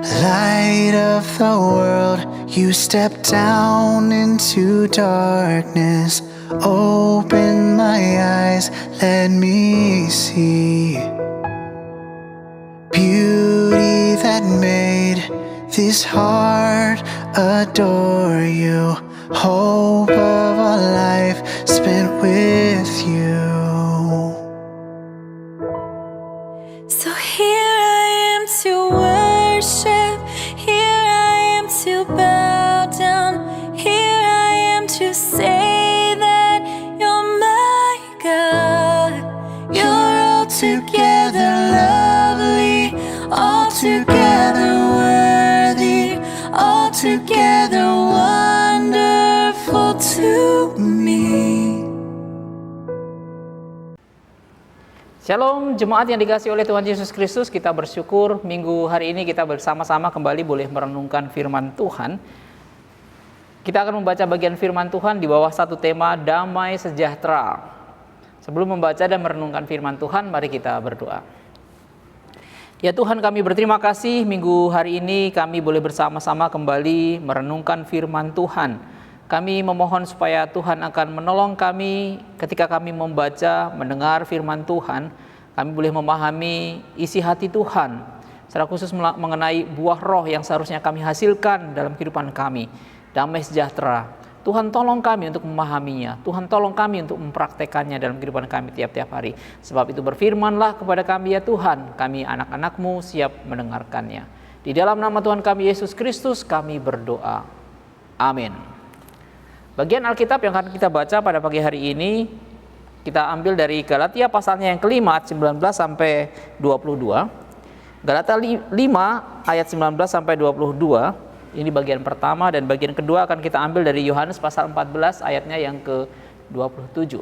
Light of the world, you step down into darkness. Open my eyes, let me see beauty that made this heart adore you. Hope of a life spent with you. So here I am to worship, here I am to bow down, here I am to say that you're my God. You're altogether lovely, altogether worthy, altogether wonderful to me. Shalom, jemaat yang dikasihi oleh Tuhan Yesus Kristus. Kita bersyukur minggu hari ini kita bersama-sama kembali boleh merenungkan firman Tuhan. Kita akan membaca bagian firman Tuhan di bawah satu tema damai sejahtera. Sebelum membaca dan merenungkan firman Tuhan, mari kita berdoa. Ya Tuhan, kami berterima kasih minggu hari ini kami boleh bersama-sama kembali merenungkan firman Tuhan. Kami memohon supaya Tuhan akan menolong kami ketika kami membaca, mendengar firman Tuhan. Kami boleh memahami isi hati Tuhan, secara khusus mengenai buah roh yang seharusnya kami hasilkan dalam kehidupan kami. Damai sejahtera. Tuhan tolong kami untuk memahaminya. Tuhan tolong kami untuk mempraktekannya dalam kehidupan kami tiap-tiap hari. Sebab itu berfirmanlah kepada kami ya Tuhan, kami anak-anak-Mu siap mendengarkannya. Di dalam nama Tuhan kami Yesus Kristus kami berdoa. Amin. Bagian Alkitab yang akan kita baca pada pagi hari ini kita ambil dari Galatia pasalnya yang kelima ayat 19 sampai 22. Galatia 5 ayat 19 sampai 22. Ini bagian pertama, dan bagian kedua akan kita ambil dari Yohanes pasal 14 ayatnya yang ke-27.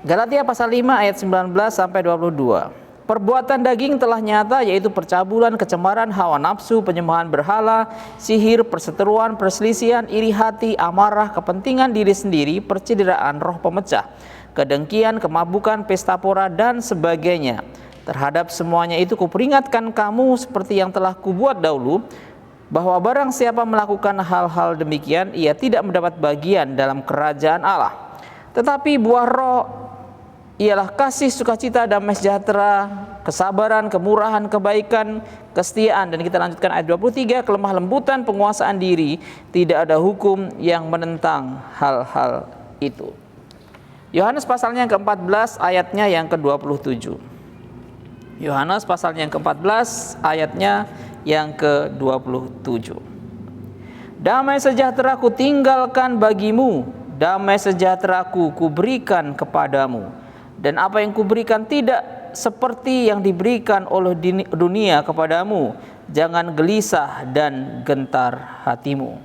Galatia pasal 5 ayat 19 sampai 22. Perbuatan daging telah nyata, yaitu percabulan, kecemaran, hawa nafsu, penyembahan berhala, sihir, perseteruan, perselisihan, iri hati, amarah, kepentingan diri sendiri, percideraan, roh pemecah, kedengkian, kemabukan, pesta pora, dan sebagainya. Terhadap semuanya itu kuperingatkan kamu seperti yang telah kubuat dahulu, bahwa barang siapa melakukan hal-hal demikian, ia tidak mendapat bagian dalam kerajaan Allah. Tetapi buah roh ialah kasih, sukacita, damai sejahtera, kesabaran, kemurahan, kebaikan, kesetiaan. Dan kita lanjutkan ayat 23, kelemah lembutan, penguasaan diri, tidak ada hukum yang menentang hal-hal itu. Yohanes pasalnya yang ke-14 ayatnya yang ke-27. Yohanes pasalnya yang ke-14 ayatnya yang ke-27. Damai sejahtera ku tinggalkan bagimu, damai sejahtera ku berikan kepadamu. Dan apa yang kuberikan tidak seperti yang diberikan oleh dunia kepadamu. Jangan gelisah dan gentar hatimu.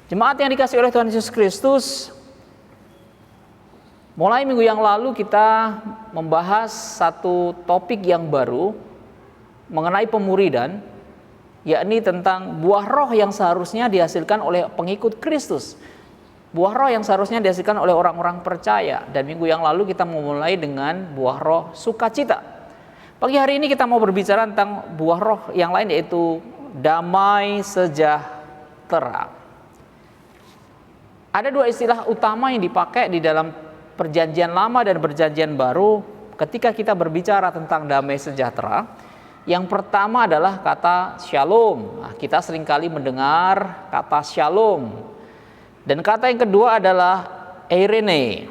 Jemaat yang dikasihi oleh Tuhan Yesus Kristus, mulai minggu yang lalu kita membahas satu topik yang baru mengenai pemuridan, yakni tentang buah roh yang seharusnya dihasilkan oleh pengikut Kristus. Buah roh yang seharusnya dihasilkan oleh orang-orang percaya. Dan minggu yang lalu kita memulai dengan buah roh sukacita. Pagi hari ini kita mau berbicara tentang buah roh yang lain, yaitu damai sejahtera. Ada dua istilah utama yang dipakai di dalam perjanjian lama dan perjanjian baru ketika kita berbicara tentang damai sejahtera. Yang pertama adalah kata shalom. Nah, kita seringkali mendengar kata shalom. Dan kata yang kedua adalah eirene.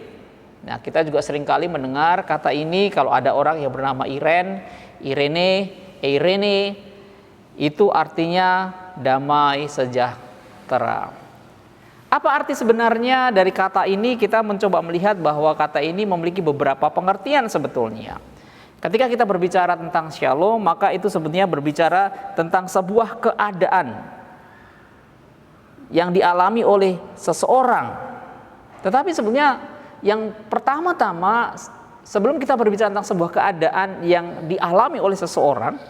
Nah, kita juga seringkali mendengar kata ini kalau ada orang yang bernama Irene, eirene, itu artinya damai sejahtera. Apa arti sebenarnya dari kata ini? Kita mencoba melihat bahwa kata ini memiliki beberapa pengertian sebetulnya. Ketika kita berbicara tentang shalom, maka itu sebenarnya berbicara tentang sebuah keadaan yang dialami oleh seseorang. Tetapi sebenarnya yang pertama-tama, sebelum kita berbicara tentang sebuah keadaan yang dialami oleh seseorang,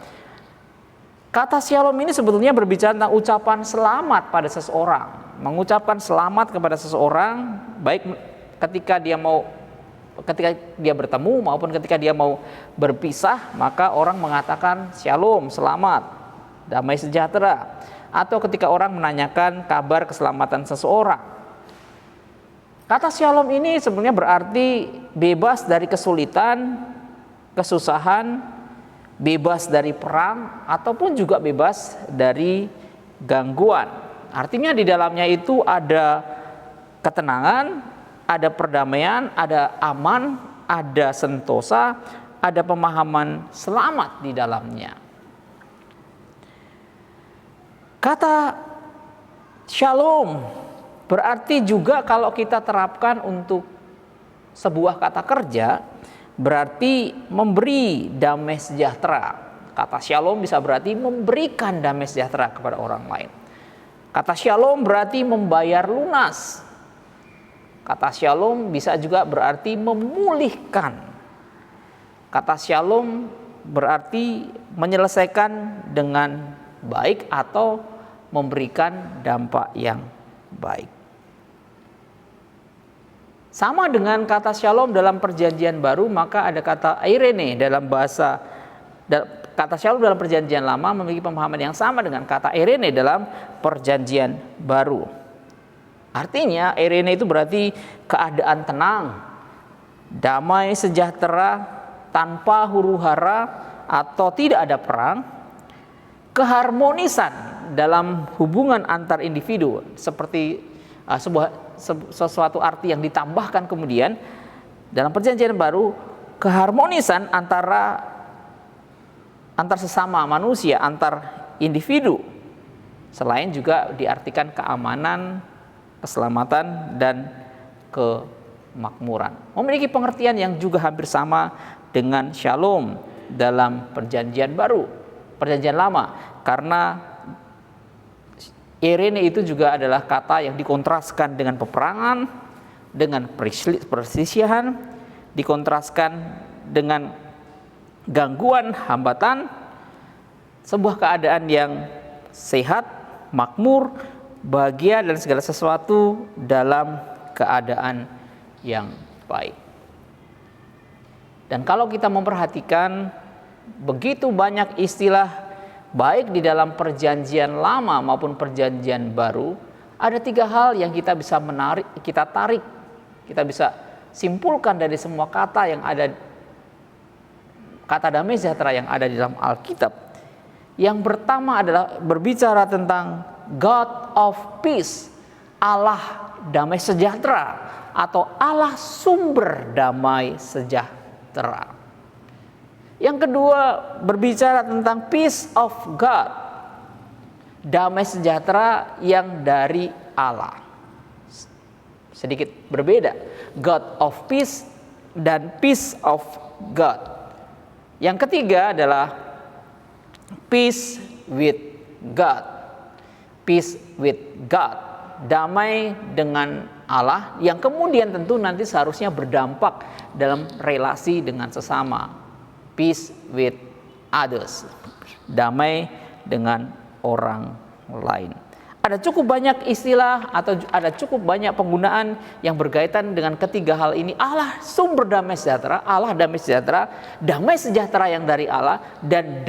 kata shalom ini sebetulnya berbicara tentang ucapan selamat pada seseorang. Mengucapkan selamat kepada seseorang, baik ketika dia mau ketika dia bertemu maupun ketika dia mau berpisah, maka orang mengatakan shalom, selamat, damai sejahtera. Atau ketika orang menanyakan kabar keselamatan seseorang. Kata shalom ini sebenarnya berarti bebas dari kesulitan, kesusahan, bebas dari perang, ataupun juga bebas dari gangguan. Artinya di dalamnya itu ada ketenangan, ada perdamaian, ada aman, ada sentosa, ada pemahaman selamat di dalamnya. Kata shalom berarti juga kalau kita terapkan untuk sebuah kata kerja, berarti memberi damai sejahtera. Kata shalom bisa berarti memberikan damai sejahtera kepada orang lain. Kata shalom berarti membayar lunas. Kata shalom bisa juga berarti memulihkan. Kata shalom berarti menyelesaikan dengan baik atau memberikan dampak yang baik. Sama dengan kata shalom dalam perjanjian baru, maka ada kata eirene dalam bahasa, kata shalom dalam perjanjian lama memiliki pemahaman yang sama dengan kata eirene dalam perjanjian baru. Artinya eirene itu berarti keadaan tenang, damai sejahtera, tanpa huru-hara atau tidak ada perang, keharmonisan dalam hubungan antar individu, seperti sesuatu arti yang ditambahkan kemudian dalam perjanjian baru, keharmonisan antar sesama manusia, antar individu. Selain juga diartikan keamanan, keselamatan, dan kemakmuran. Memiliki pengertian yang juga hampir sama dengan shalom dalam perjanjian baru, perjanjian lama, karena eirene itu juga adalah kata yang dikontraskan dengan peperangan, dengan perselisihan, dikontraskan dengan gangguan, hambatan, sebuah keadaan yang sehat, makmur, bahagia, dan segala sesuatu dalam keadaan yang baik. Dan kalau kita memperhatikan begitu banyak istilah baik di dalam perjanjian lama maupun perjanjian baru, ada 3 hal yang kita bisa tarik, kita bisa simpulkan dari semua kata yang ada, kata damai sejahtera yang ada di dalam Alkitab. Yang pertama adalah berbicara tentang God of Peace, Allah damai sejahtera, atau Allah sumber damai sejahtera. Yang kedua berbicara tentang peace of God, damai sejahtera yang dari Allah. Sedikit berbeda, God of peace dan peace of God. Yang ketiga adalah peace with God. Peace with God, damai dengan Allah, yang kemudian tentu nanti seharusnya berdampak dalam relasi dengan sesama. Peace with others, damai dengan orang lain. Ada cukup banyak istilah atau ada cukup banyak penggunaan yang berkaitan dengan ketiga hal ini. Allah sumber damai sejahtera, Allah damai sejahtera yang dari Allah, dan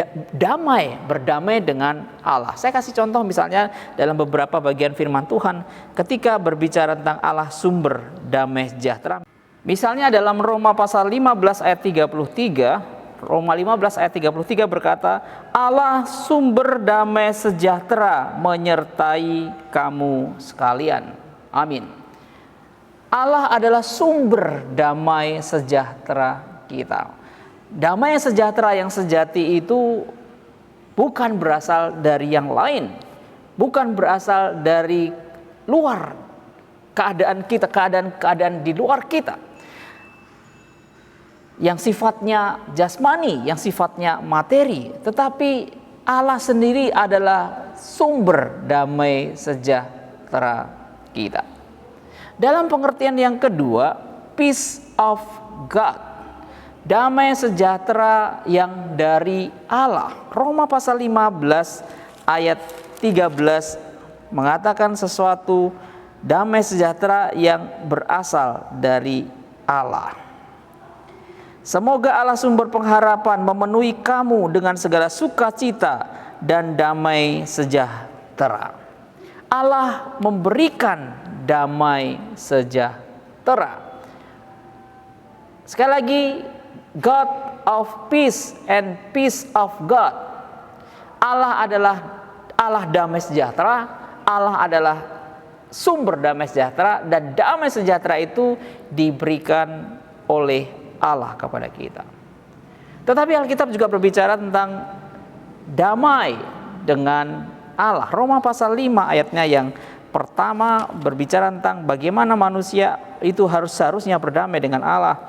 berdamai dengan Allah. Saya kasih contoh misalnya dalam beberapa bagian firman Tuhan ketika berbicara tentang Allah sumber damai sejahtera. Misalnya dalam Roma pasal 15 ayat 33, Roma 15 ayat 33 berkata, Allah sumber damai sejahtera menyertai kamu sekalian. Amin. Allah adalah sumber damai sejahtera kita. Damai sejahtera yang sejati itu bukan berasal dari yang lain, bukan berasal dari luar keadaan kita, keadaan di luar kita, yang sifatnya jasmani, yang sifatnya materi, tetapi Allah sendiri adalah sumber damai sejahtera kita. Dalam pengertian yang kedua, peace of God, damai sejahtera yang dari Allah. Roma pasal 15 ayat 13 mengatakan sesuatu damai sejahtera yang berasal dari Allah. Semoga Allah sumber pengharapan memenuhi kamu dengan segala sukacita dan damai sejahtera. Allah memberikan damai sejahtera. Sekali lagi, God of peace and peace of God. Allah adalah Allah damai sejahtera. Allah adalah sumber damai sejahtera, dan damai sejahtera itu diberikan oleh Allah kepada kita. Tetapi Alkitab juga berbicara tentang damai dengan Allah. Roma pasal 5 ayatnya yang pertama berbicara tentang bagaimana manusia itu seharusnya berdamai dengan Allah.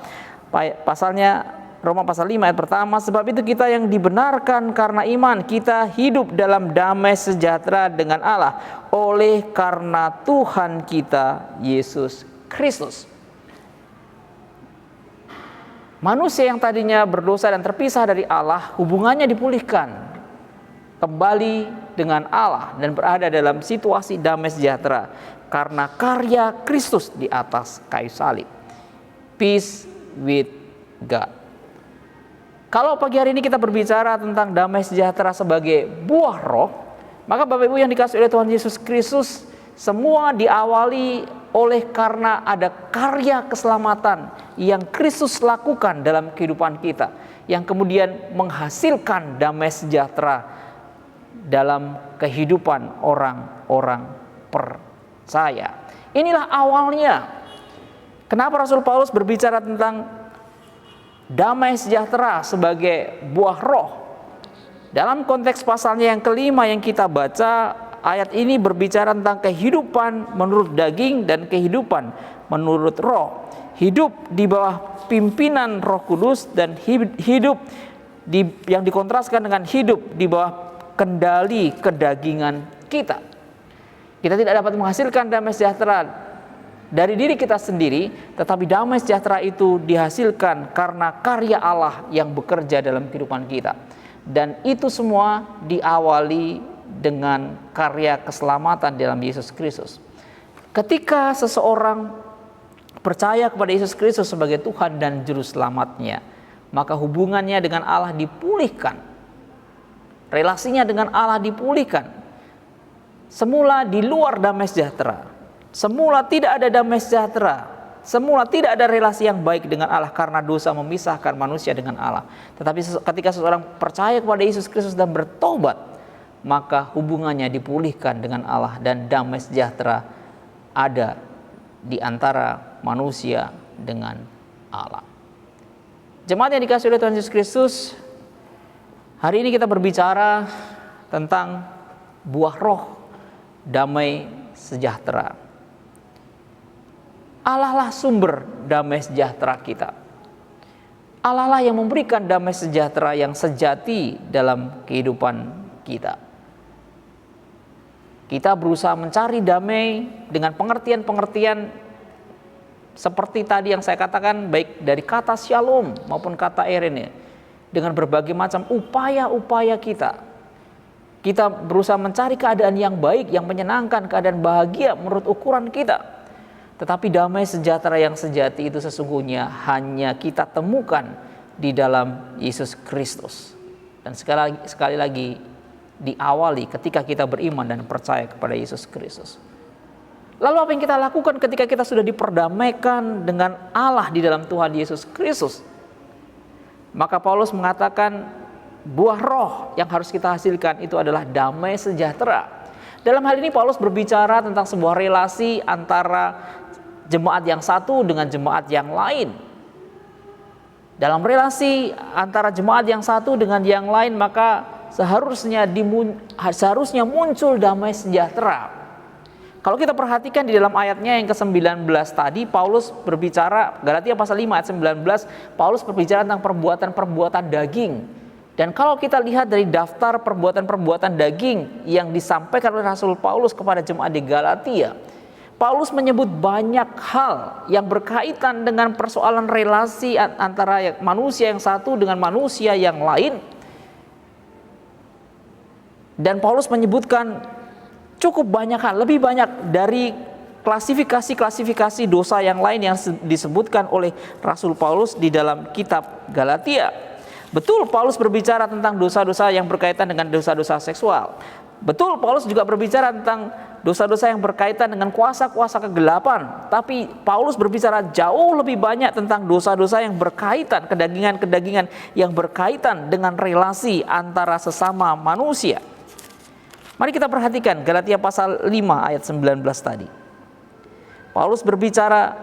Pasalnya Roma pasal 5 ayat pertama, sebab itu kita yang dibenarkan karena iman, kita hidup dalam damai sejahtera dengan Allah oleh karena Tuhan kita Yesus Kristus. Manusia yang tadinya berdosa dan terpisah dari Allah, hubungannya dipulihkan kembali dengan Allah dan berada dalam situasi damai sejahtera karena karya Kristus di atas kayu salib. Peace with God. Kalau pagi hari ini kita berbicara tentang damai sejahtera sebagai buah roh, maka Bapak Ibu yang dikasihi oleh Tuhan Yesus Kristus, semua diawali oleh karena ada karya keselamatan yang Kristus lakukan dalam kehidupan kita, yang kemudian menghasilkan damai sejahtera dalam kehidupan orang-orang percaya. Inilah awalnya. Kenapa Rasul Paulus berbicara tentang damai sejahtera sebagai buah roh? Dalam konteks pasalnya yang kelima yang kita baca, ayat ini berbicara tentang kehidupan menurut daging dan kehidupan menurut roh. Hidup di bawah pimpinan Roh Kudus dan hidup yang dikontraskan dengan hidup di bawah kendali kedagingan kita. Kita tidak dapat menghasilkan damai sejahtera dari diri kita sendiri, tetapi damai sejahtera itu dihasilkan karena karya Allah yang bekerja dalam kehidupan kita. Dan itu semua diawali dengan karya keselamatan dalam Yesus Kristus. Ketika seseorang percaya kepada Yesus Kristus sebagai Tuhan dan Juru Selamatnya, maka hubungannya dengan Allah dipulihkan. Relasinya dengan Allah dipulihkan. Semula di luar damai sejahtera, semula tidak ada damai sejahtera, semula tidak ada relasi yang baik dengan Allah karena dosa memisahkan manusia dengan Allah. Tetapi ketika seseorang percaya kepada Yesus Kristus dan bertobat, maka hubungannya dipulihkan dengan Allah dan damai sejahtera ada di antara manusia dengan Allah. Jemaat yang dikasihi oleh Tuhan Yesus Kristus, hari ini kita berbicara tentang buah roh, damai sejahtera. Allah lah sumber damai sejahtera kita. Allah lah yang memberikan damai sejahtera yang sejati dalam kehidupan kita. Kita berusaha mencari damai dengan pengertian-pengertian seperti tadi yang saya katakan, baik dari kata shalom maupun kata erene, dengan berbagai macam upaya-upaya kita. Kita berusaha mencari keadaan yang baik, yang menyenangkan, keadaan bahagia menurut ukuran kita. Tetapi damai sejahtera yang sejati itu sesungguhnya hanya kita temukan di dalam Yesus Kristus. Dan sekali lagi diawali ketika kita beriman dan percaya kepada Yesus Kristus. Lalu apa yang kita lakukan ketika kita sudah diperdamaikan dengan Allah di dalam Tuhan Yesus Kristus? Maka Paulus mengatakan buah roh yang harus kita hasilkan itu adalah damai sejahtera. Dalam hal ini Paulus berbicara tentang sebuah relasi antara jemaat yang satu dengan jemaat yang lain. Dalam relasi antara jemaat yang satu dengan yang lain, maka seharusnya muncul damai sejahtera. Kalau kita perhatikan di dalam ayatnya yang ke-19 tadi, Paulus berbicara, Galatia pasal 5 ayat 19, Paulus berbicara tentang perbuatan-perbuatan daging. Dan kalau kita lihat dari daftar perbuatan-perbuatan daging yang disampaikan oleh Rasul Paulus kepada jemaat di Galatia, Paulus menyebut banyak hal yang berkaitan dengan persoalan relasi antara manusia yang satu dengan manusia yang lain. Dan Paulus menyebutkan cukup banyak hal, lebih banyak dari klasifikasi-klasifikasi dosa yang lain yang disebutkan oleh Rasul Paulus di dalam kitab Galatia. Betul, Paulus berbicara tentang dosa-dosa yang berkaitan dengan dosa-dosa seksual. Betul, Paulus juga berbicara tentang dosa-dosa yang berkaitan dengan kuasa-kuasa kegelapan. Tapi Paulus berbicara jauh lebih banyak tentang dosa-dosa yang berkaitan, kedagingan-kedagingan yang berkaitan dengan relasi antara sesama manusia. Mari kita perhatikan Galatia pasal 5 ayat 19 tadi. Paulus berbicara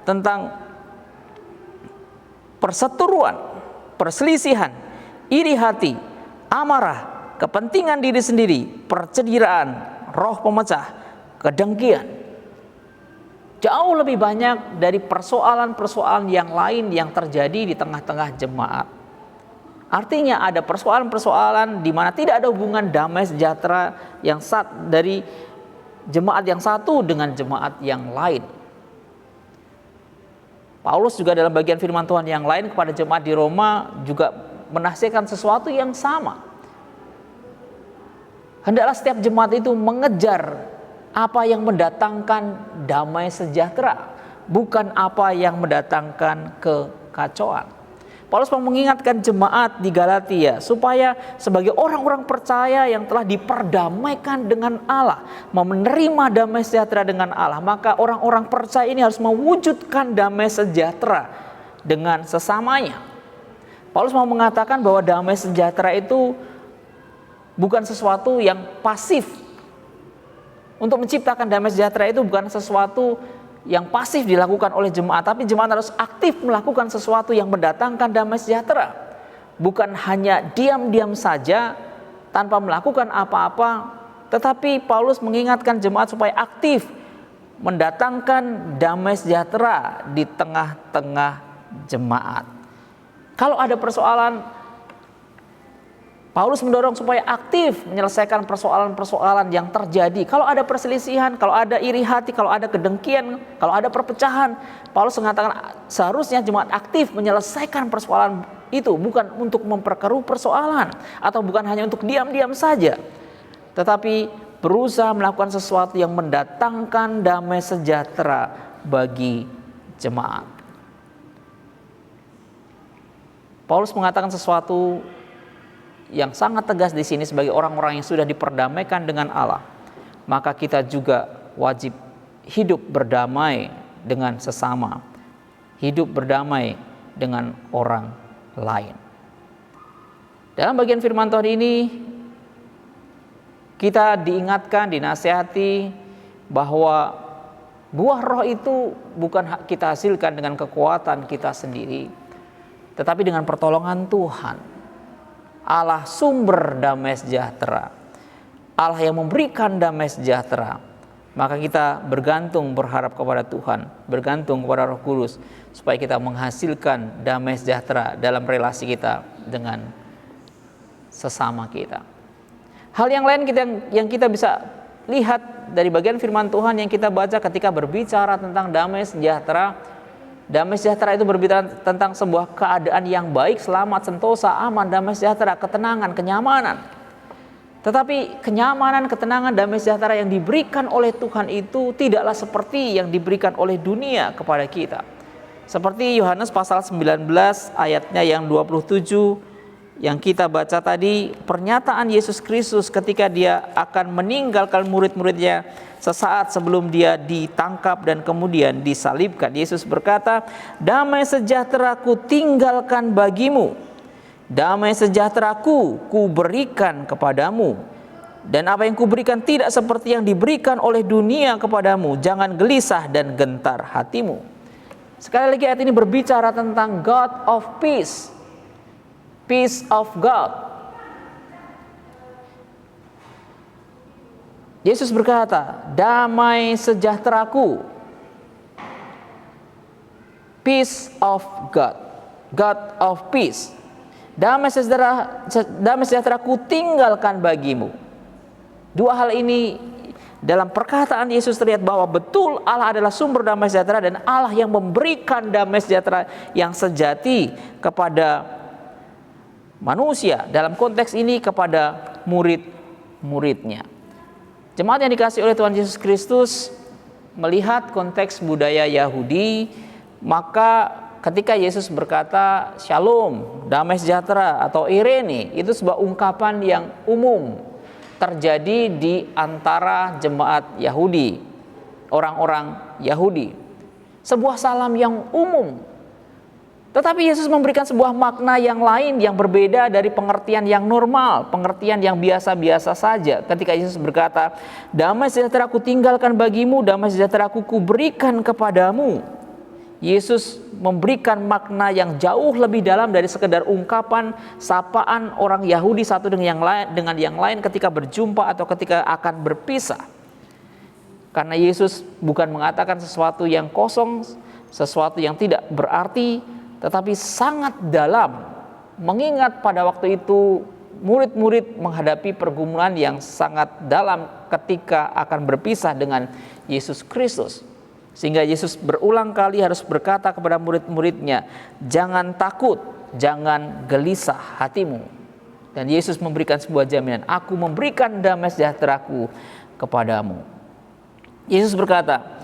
tentang perseteruan, perselisihan, iri hati, amarah, kepentingan diri sendiri, percederaan, roh pemecah, kedengkian. Jauh lebih banyak dari persoalan-persoalan yang lain yang terjadi di tengah-tengah jemaat. Artinya ada persoalan-persoalan di mana tidak ada hubungan damai sejahtera yang dari jemaat yang satu dengan jemaat yang lain. Paulus juga dalam bagian firman Tuhan yang lain kepada jemaat di Roma juga menasihatkan sesuatu yang sama. Hendaklah setiap jemaat itu mengejar apa yang mendatangkan damai sejahtera, bukan apa yang mendatangkan kekacauan. Paulus mau mengingatkan jemaat di Galatia supaya sebagai orang-orang percaya yang telah diperdamaikan dengan Allah, mau menerima damai sejahtera dengan Allah, maka orang-orang percaya ini harus mewujudkan damai sejahtera dengan sesamanya. Paulus mau mengatakan bahwa damai sejahtera itu bukan sesuatu yang pasif. Untuk menciptakan damai sejahtera itu bukan sesuatu yang pasif dilakukan oleh jemaat, tapi jemaat harus aktif melakukan sesuatu yang mendatangkan damai sejahtera. Bukan hanya diam-diam saja tanpa melakukan apa-apa, tetapi Paulus mengingatkan jemaat supaya aktif mendatangkan damai sejahtera di tengah-tengah jemaat. Kalau ada persoalan, Paulus mendorong supaya aktif menyelesaikan persoalan-persoalan yang terjadi. Kalau ada perselisihan, kalau ada iri hati, kalau ada kedengkian, kalau ada perpecahan, Paulus mengatakan seharusnya jemaat aktif menyelesaikan persoalan itu, bukan untuk memperkeruh persoalan atau bukan hanya untuk diam-diam saja, tetapi berusaha melakukan sesuatu yang mendatangkan damai sejahtera bagi jemaat. Paulus mengatakan sesuatu yang sangat tegas di sini sebagai orang-orang yang sudah diperdamaikan dengan Allah, maka kita juga wajib hidup berdamai dengan sesama, hidup berdamai dengan orang lain. Dalam bagian firman Tuhan ini kita diingatkan, dinasihati bahwa buah roh itu bukan kita hasilkan dengan kekuatan kita sendiri, tetapi dengan pertolongan Tuhan. Allah sumber damai sejahtera, Allah yang memberikan damai sejahtera. Maka kita bergantung, berharap kepada Tuhan, bergantung kepada Roh Kudus supaya kita menghasilkan damai sejahtera dalam relasi kita dengan sesama kita. Hal yang lain yang kita bisa lihat dari bagian firman Tuhan yang kita baca ketika berbicara tentang damai sejahtera. Damai sejahtera itu berbicara tentang sebuah keadaan yang baik, selamat, sentosa, aman, damai sejahtera, ketenangan, kenyamanan. Tetapi kenyamanan, ketenangan, damai sejahtera yang diberikan oleh Tuhan itu tidaklah seperti yang diberikan oleh dunia kepada kita. Seperti Yohanes pasal 19 ayatnya yang 27 yang kita baca tadi, pernyataan Yesus Kristus ketika dia akan meninggalkan murid-muridnya sesaat sebelum dia ditangkap dan kemudian disalibkan. Yesus berkata, damai sejahtera-Ku tinggalkan bagimu, damai sejahtera-Ku berikan kepadamu. Dan apa yang Kuberikan tidak seperti yang diberikan oleh dunia kepadamu. Jangan gelisah dan gentar hatimu. Sekali lagi ayat ini berbicara tentang God of peace. Peace of God. Yesus berkata, damai sejahtera-Ku, peace of God, God of peace. Damai sejahtera-Ku tinggalkan bagimu. Dua hal ini dalam perkataan Yesus terlihat bahwa betul Allah adalah sumber damai sejahtera dan Allah yang memberikan damai sejahtera yang sejati kepada manusia. Dalam konteks ini kepada murid-muridnya. Jemaat yang dikasihi oleh Tuhan Yesus Kristus, melihat konteks budaya Yahudi, maka ketika Yesus berkata shalom, damai sejahtera atau irene, itu sebuah ungkapan yang umum terjadi di antara jemaat Yahudi, orang-orang Yahudi. Sebuah salam yang umum. Tetapi Yesus memberikan sebuah makna yang lain yang berbeda dari pengertian yang normal, pengertian yang biasa-biasa saja. Ketika Yesus berkata, damai sejahtera ku tinggalkan bagimu, damai sejahtera ku kuberikan kepadamu. Yesus memberikan makna yang jauh lebih dalam dari sekedar ungkapan sapaan orang Yahudi satu dengan yang lain ketika berjumpa atau ketika akan berpisah. Karena Yesus bukan mengatakan sesuatu yang kosong, sesuatu yang tidak berarti, tetapi sangat dalam, mengingat pada waktu itu murid-murid menghadapi pergumulan yang sangat dalam ketika akan berpisah dengan Yesus Kristus. Sehingga Yesus berulang kali harus berkata kepada murid-muridnya, jangan takut, jangan gelisah hatimu. Dan Yesus memberikan sebuah jaminan, aku memberikan damai sejahteraku kepadamu. Yesus berkata,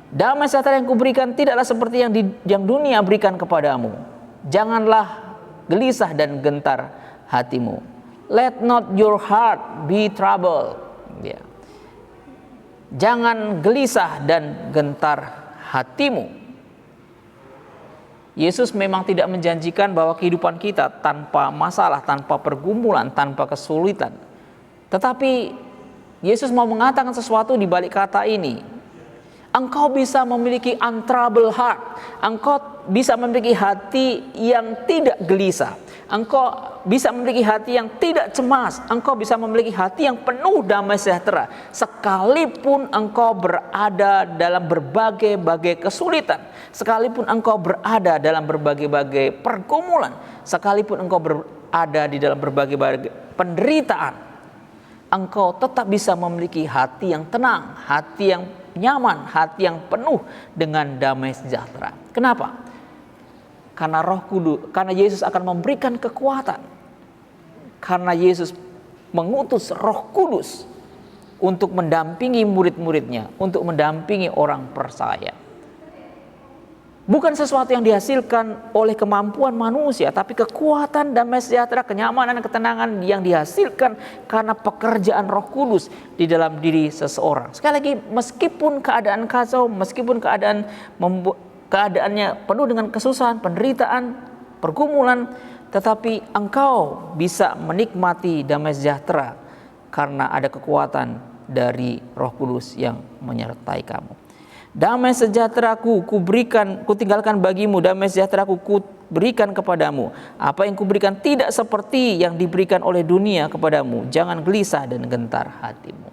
damai sejahtera yang kuberikan tidaklah seperti yang dunia berikan kepadamu. Janganlah gelisah dan gentar hatimu. Let not your heart be troubled. Ya. Jangan gelisah dan gentar hatimu. Yesus memang tidak menjanjikan bahwa kehidupan kita tanpa masalah, tanpa pergumulan, tanpa kesulitan. Tetapi Yesus mau mengatakan sesuatu di balik kata ini. Engkau bisa memiliki untroubled heart. Engkau bisa memiliki hati yang tidak gelisah. Engkau bisa memiliki hati yang tidak cemas. Engkau bisa memiliki hati yang penuh damai sejahtera. Sekalipun engkau berada dalam berbagai-bagai kesulitan. Sekalipun engkau berada dalam berbagai-bagai pergumulan. Sekalipun engkau berada di dalam berbagai-bagai penderitaan. Engkau tetap bisa memiliki hati yang tenang, hati yang nyaman, hati yang penuh dengan damai sejahtera. Kenapa? Karena Roh Kudus, karena Yesus akan memberikan kekuatan. Karena Yesus mengutus Roh Kudus untuk mendampingi murid-muridnya, untuk mendampingi orang percaya. Bukan sesuatu yang dihasilkan oleh kemampuan manusia, tapi kekuatan, damai sejahtera, kenyamanan dan ketenangan yang dihasilkan karena pekerjaan Roh Kudus di dalam diri seseorang. Sekali lagi, meskipun keadaan kacau, meskipun keadaannya penuh dengan kesusahan, penderitaan, pergumulan, tetapi engkau bisa menikmati damai sejahtera karena ada kekuatan dari Roh Kudus yang menyertai kamu. Damai sejahteraku kutinggalkan bagimu, damai sejahteraku kuberikan kepadamu. Apa yang kuberikan tidak seperti yang diberikan oleh dunia kepadamu. Jangan gelisah dan gentar hatimu.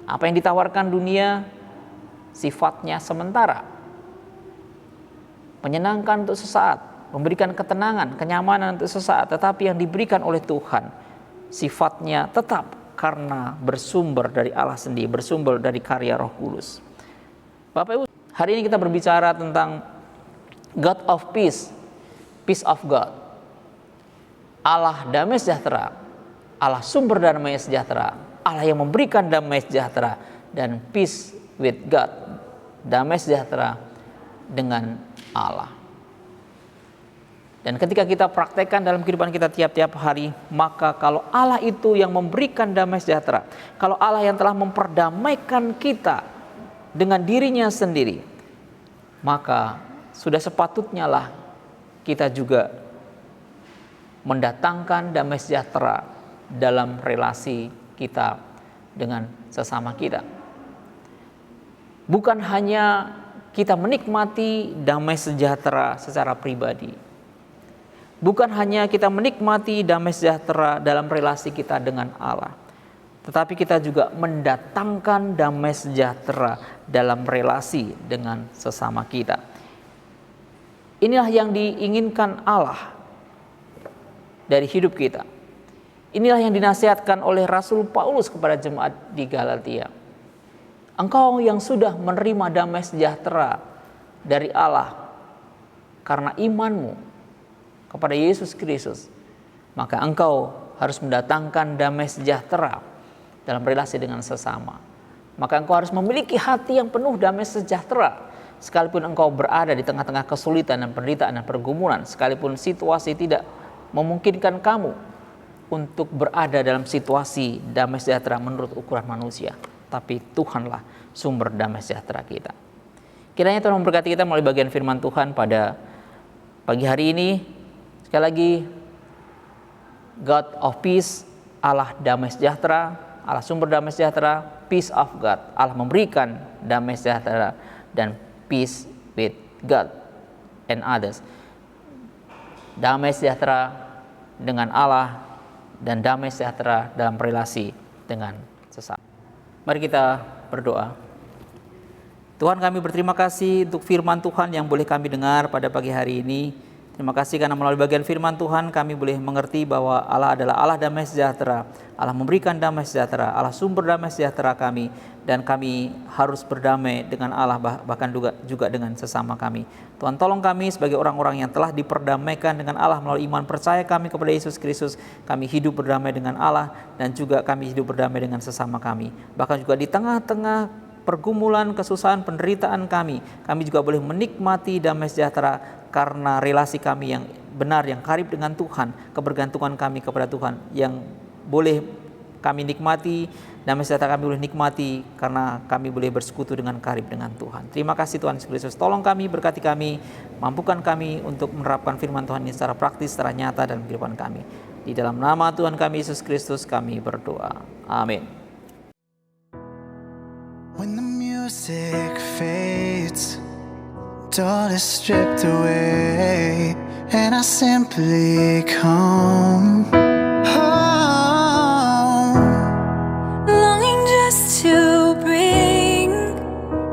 Apa yang ditawarkan dunia sifatnya sementara, menyenangkan untuk sesaat, memberikan ketenangan, kenyamanan untuk sesaat. Tetapi yang diberikan oleh Tuhan sifatnya tetap karena bersumber dari Allah sendiri, bersumber dari karya Roh Kudus. Bapak Ibu, hari ini kita berbicara tentang God of Peace, Peace of God. Allah damai sejahtera, Allah sumber damai sejahtera, Allah yang memberikan damai sejahtera, dan peace with God, damai sejahtera dengan Allah. Dan ketika kita praktekkan dalam kehidupan kita tiap-tiap hari, maka kalau Allah itu yang memberikan damai sejahtera, kalau Allah yang telah memperdamaikan kita dengan dirinya sendiri, maka sudah sepatutnya lah kita juga mendatangkan damai sejahtera dalam relasi kita dengan sesama kita. Bukan hanya kita menikmati damai sejahtera secara pribadi, bukan hanya kita menikmati damai sejahtera dalam relasi kita dengan Allah, tetapi kita juga mendatangkan damai sejahtera dalam relasi dengan sesama kita. Inilah yang diinginkan Allah dari hidup kita. Inilah yang dinasihatkan oleh Rasul Paulus kepada jemaat di Galatia. Engkau yang sudah menerima damai sejahtera dari Allah karena imanmu kepada Yesus Kristus, maka engkau harus mendatangkan damai sejahtera dalam relasi dengan sesama. Maka engkau harus memiliki hati yang penuh damai sejahtera. Sekalipun engkau berada di tengah-tengah kesulitan dan penderitaan dan pergumulan, sekalipun situasi tidak memungkinkan kamu untuk berada dalam situasi damai sejahtera menurut ukuran manusia, tapi Tuhanlah sumber damai sejahtera kita. Kiranya Tuhan memberkati kita melalui bagian firman Tuhan pada pagi hari ini. Sekali lagi, God of Peace, Allah damai sejahtera, Allah sumber damai sejahtera, peace of God, Allah memberikan damai sejahtera, dan peace with God and others. Damai sejahtera dengan Allah dan damai sejahtera dalam relasi dengan sesama. Mari kita berdoa. Tuhan, kami berterima kasih untuk firman Tuhan yang boleh kami dengar pada pagi hari ini. Terima kasih karena melalui bagian firman Tuhan kami boleh mengerti bahwa Allah adalah Allah damai sejahtera. Allah memberikan damai sejahtera, Allah sumber damai sejahtera kami, dan kami harus berdamai dengan Allah, bahkan juga dengan sesama kami. Tuhan, tolong kami sebagai orang-orang yang telah diperdamaikan dengan Allah melalui iman percaya kami kepada Yesus Kristus. Kami hidup berdamai dengan Allah dan juga kami hidup berdamai dengan sesama kami. Bahkan juga di tengah-tengah pergumulan, kesusahan, penderitaan kami juga boleh menikmati damai sejahtera karena relasi kami yang benar, yang karib dengan Tuhan, kebergantungan kami kepada Tuhan yang boleh kami nikmati, damai sejahtera kami boleh nikmati karena kami boleh bersekutu dengan karib dengan Tuhan. Terima kasih Tuhan Yesus Kristus. Tolong kami, berkati kami, mampukan kami untuk menerapkan firman Tuhan ini secara praktis, secara nyata dalam kehidupan kami. Di dalam nama Tuhan kami Yesus Kristus kami berdoa. Amin. When the music fades, all is stripped away, and I simply come home, Longing just to bring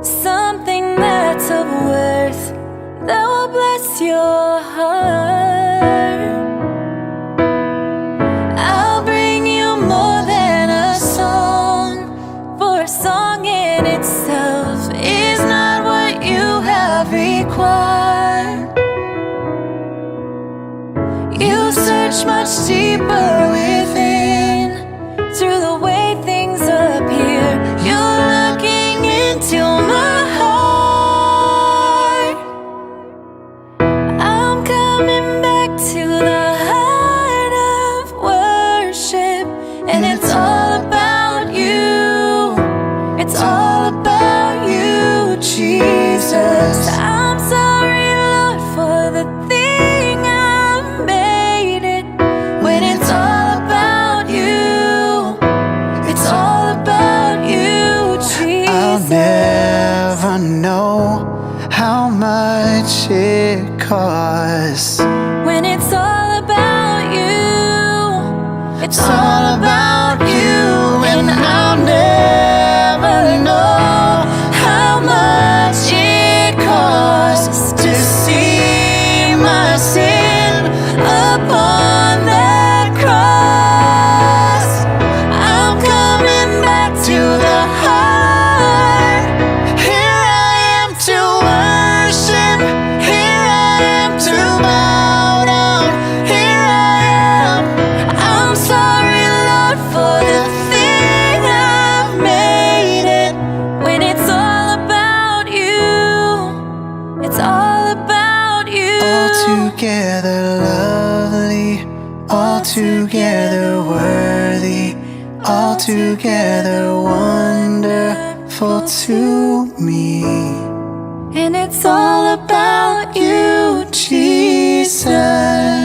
something that's of worth that will bless your heart. I'll bring you more than a song, for a song in itself is not what you have required. You search much deeper within, through the way things appear. You're looking into my heart. I'm coming back to the heart of worship, and it's all about you. It's all about you, Jesus. I'm sorry, Lord, for the thing I've made it. When it's all about you, it's all about you, I'll Jesus. never know how much it costs. When it's all about you, it's All about you, and I'll never know how much it costs to see my sin upon that cross. I'm coming back to the heart. Here I am to worship. Here I am to bow down. Here I am. I'm sorry, Lord, for the thing I've made it. when it's all about you, it's all about you. Altogether lovely, altogether worthy, altogether wonderful to me. And it's all about you, Jesus.